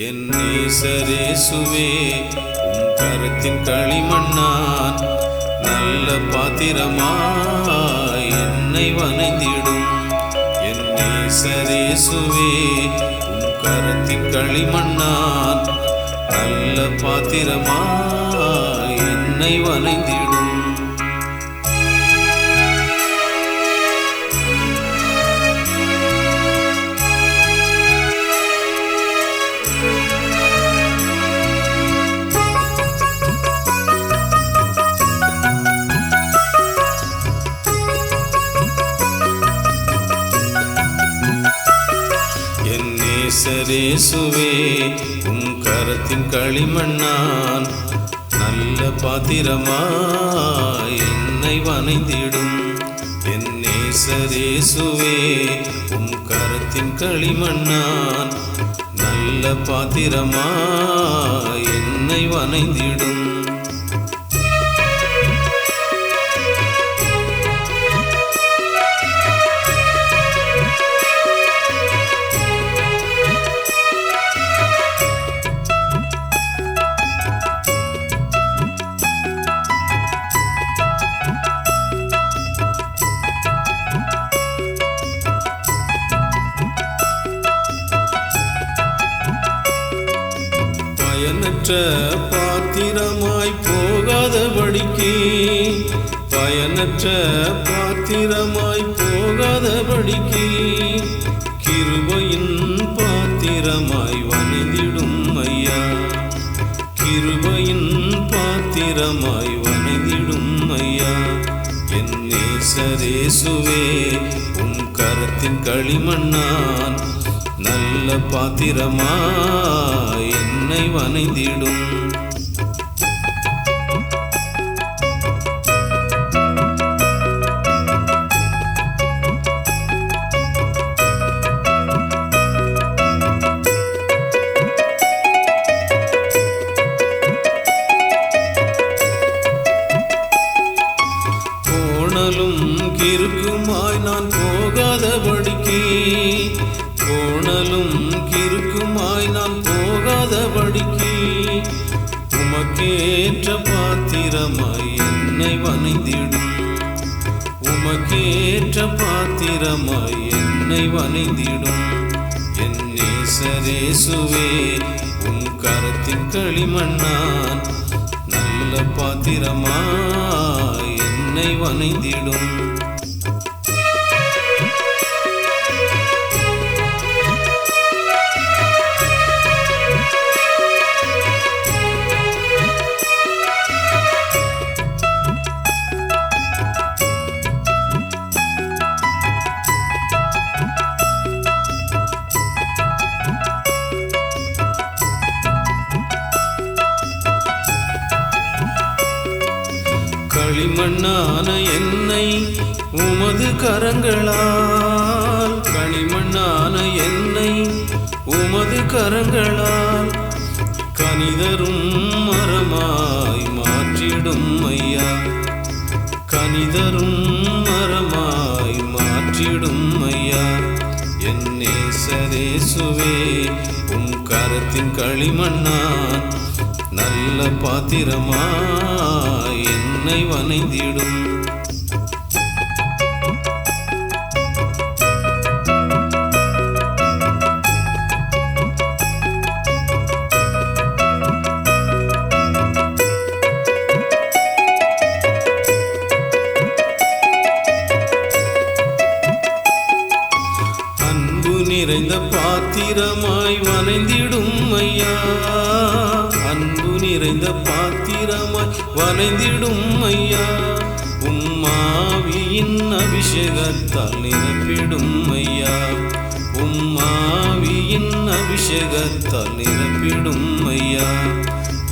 என் நேசரேசுவே உம் கரத்தின் களிமண்ணான் நல்ல பாத்திரமாய் என்னை வணைந்திடும். என் நேசரேசுவே உம் கரத்தின் களிமண்ணான் நல்ல பாத்திரமாய் என்னை வணைந்திடும். நேசரேசுவே உம் கரத்தின் களிமண்ணான் நல்ல பாத்திரமாய் என்னை வணைந்திடும். என் நேசரேசுவே உம் கரத்தின் களிமண்ணான் நல்ல பாத்திரமாய் என்னை வணைந்திடும். பயனற்ற பாத்திரமாய் போகாதபடிக்கு பயனற்ற பாத்திரமாய் போகாதபடிக்கு கிருபையின் பாத்திரமாய் வணைந்திடும் ஐயா. கிருபையின் பாத்திரமாய் வணைந்திடும் ஐயா. என் நேசரேசுவே உம் கரத்தின் களிமண்ணான் நல்ல பாத்திரமாய் என்னை வணைந்திடும். கோணலும் கிறுக்குமாய் நான் போகாதபடிக்கு கோணலும் கிறுக்குமாய் நான் போகாதபடிக்கு உமக்கேற்ற பாத்திரமாய் என்னை வணைந்திடும். உமக்கேற்ற பாத்திரமாய் என்னை வணைந்திடும். என் நேசரேசுவே உம் கரத்தின் களிமண்ணான் நல்ல பாத்திரமாய் என்னை வணைந்திடும். களிமண்ணான என்னை உமது கரங்களால் களிமண்ணான என்னை உமது கரங்களால் கனிதரும் மரமாய் மாற்றிடும் ஐயா. கனிதரும் மரமாய் மாற்றிடும் ஐயா. என் நேசரேசுவே உம் கரத்தின் களிமண்ணான் நல்ல பாத்திரமாய் என்னை வணைந்திடும். அன்பு நிறைந்த பாத்திரமாய் வணைந்திடும் ஐயா. அன்பு நிறைந்த பாத்திரமாய் வணைந்திடும் ஐயா. உம்மாவியின் அபிஷேகத்தால் நிரப்பிடும் ஐயா. உம்மாவியின் அபிஷேகத்தால் நிரப்பிடும் ஐயா.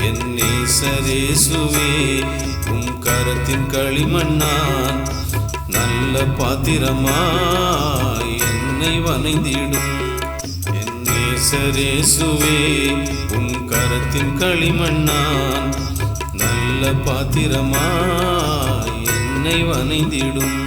என் நேசரேசுவே உம் கரத்தின் களிமண்ணான் நல்ல பாத்திரமாய் என்னை வணைந்திடும். என் நேசரேசுவே உம் கரத்தின் களிமண்ணான் நல்ல பாத்திரமாய் என்னை வணைந்திடும்.